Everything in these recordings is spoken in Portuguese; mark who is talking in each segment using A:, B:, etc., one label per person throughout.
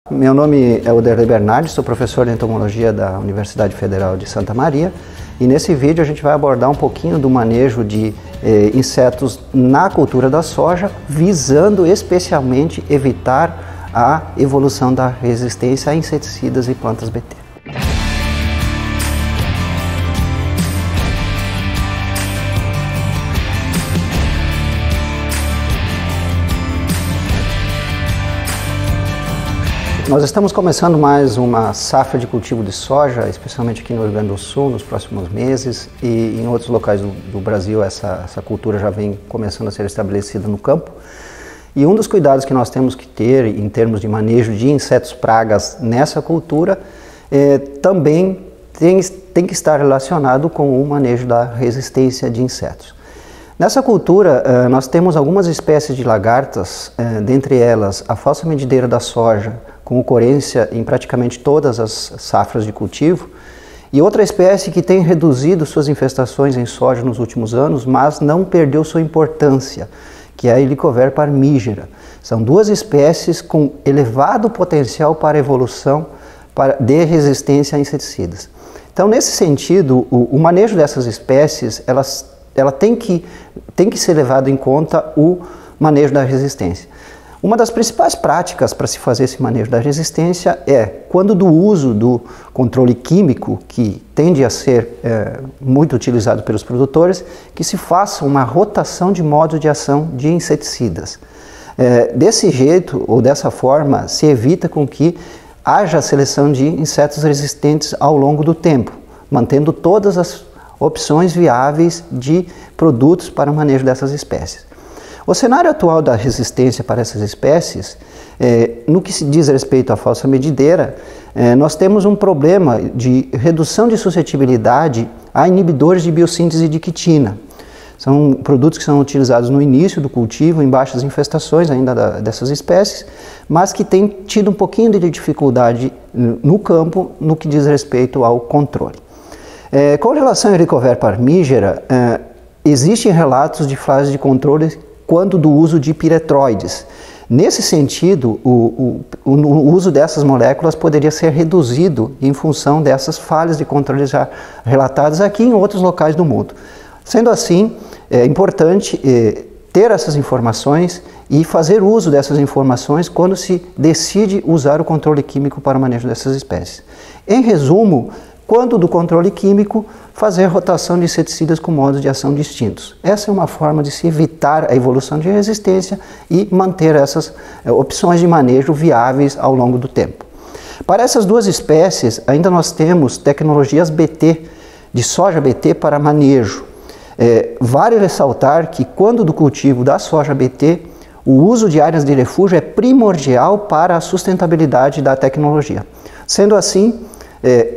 A: Meu nome é Oderley Bernardi, sou professor de entomologia da Universidade Federal de Santa Maria e nesse vídeo a gente vai abordar um pouquinho do manejo de insetos na cultura da soja, visando especialmente evitar a evolução da resistência a inseticidas e plantas BT. Nós estamos começando mais uma safra de cultivo de soja, especialmente aqui no Rio Grande do Sul, nos próximos meses, e em outros locais do Brasil essa cultura já vem começando a ser estabelecida no campo. E um dos cuidados que nós temos que ter em termos de manejo de insetos pragas nessa cultura também tem que estar relacionado com o manejo da resistência de insetos. Nessa cultura nós temos algumas espécies de lagartas, dentre elas a falsa medideira da soja, com ocorrência em praticamente todas as safras de cultivo, e outra espécie que tem reduzido suas infestações em soja nos últimos anos, mas não perdeu sua importância, que é a Helicoverpa parmigera. São duas espécies com elevado potencial para evolução de resistência a inseticidas. Então, nesse sentido, o manejo dessas espécies, ela tem que ser levado em conta o manejo da resistência. Uma das principais práticas para se fazer esse manejo da resistência é quando do uso do controle químico, que tende a ser muito utilizado pelos produtores, que se faça uma rotação de modos de ação de inseticidas. Desse jeito ou dessa forma se evita com que haja a seleção de insetos resistentes ao longo do tempo, mantendo todas as opções viáveis de produtos para o manejo dessas espécies. O cenário atual da resistência para essas espécies, no que se diz respeito à falsa medideira, nós temos um problema de redução de suscetibilidade a inibidores de biossíntese de quitina. São produtos que são utilizados no início do cultivo, em baixas infestações ainda dessas espécies, mas que têm tido um pouquinho de dificuldade no campo no que diz respeito ao controle. Com relação à Helicoverpa parmigera, existem relatos de fases de controle quando do uso de piretroides. Nesse sentido, o uso dessas moléculas poderia ser reduzido em função dessas falhas de controle já relatadas aqui em outros locais do mundo. Sendo assim, é importante ter essas informações e fazer uso dessas informações quando se decide usar o controle químico para o manejo dessas espécies. Em resumo, quando do controle químico, fazer rotação de inseticidas com modos de ação distintos. Essa é uma forma de se evitar a evolução de resistência e manter essas opções de manejo viáveis ao longo do tempo. Para essas duas espécies, ainda nós temos tecnologias BT, de soja BT para manejo. Vale ressaltar que quando do cultivo da soja BT, o uso de áreas de refúgio é primordial para a sustentabilidade da tecnologia. Sendo assim,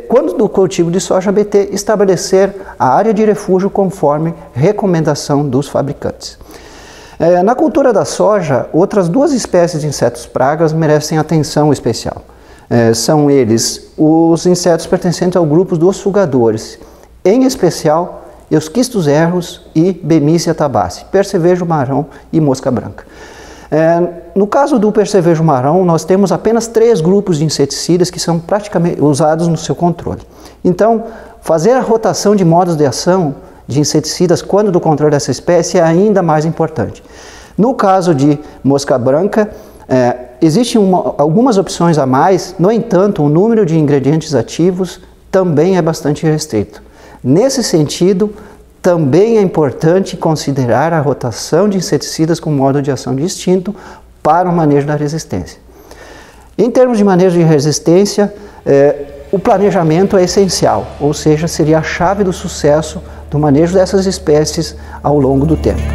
A: quando do cultivo de soja BT, estabelecer a área de refúgio conforme recomendação dos fabricantes. Na cultura da soja, outras duas espécies de insetos pragas merecem atenção especial. São eles os insetos pertencentes ao grupo dos sugadores, em especial Euschistus erros e Bemisia tabaci, percevejo marrom e mosca branca. No caso do percevejo marrom, nós temos apenas 3 grupos de inseticidas que são praticamente usados no seu controle. Então, fazer a rotação de modos de ação de inseticidas quando do controle dessa espécie é ainda mais importante. No caso de mosca branca, existem algumas opções a mais, no entanto, o número de ingredientes ativos também é bastante restrito. Nesse sentido, também é importante considerar a rotação de inseticidas com modo de ação distinto para o manejo da resistência. Em termos de manejo de resistência, o planejamento é essencial, ou seja, seria a chave do sucesso do manejo dessas espécies ao longo do tempo.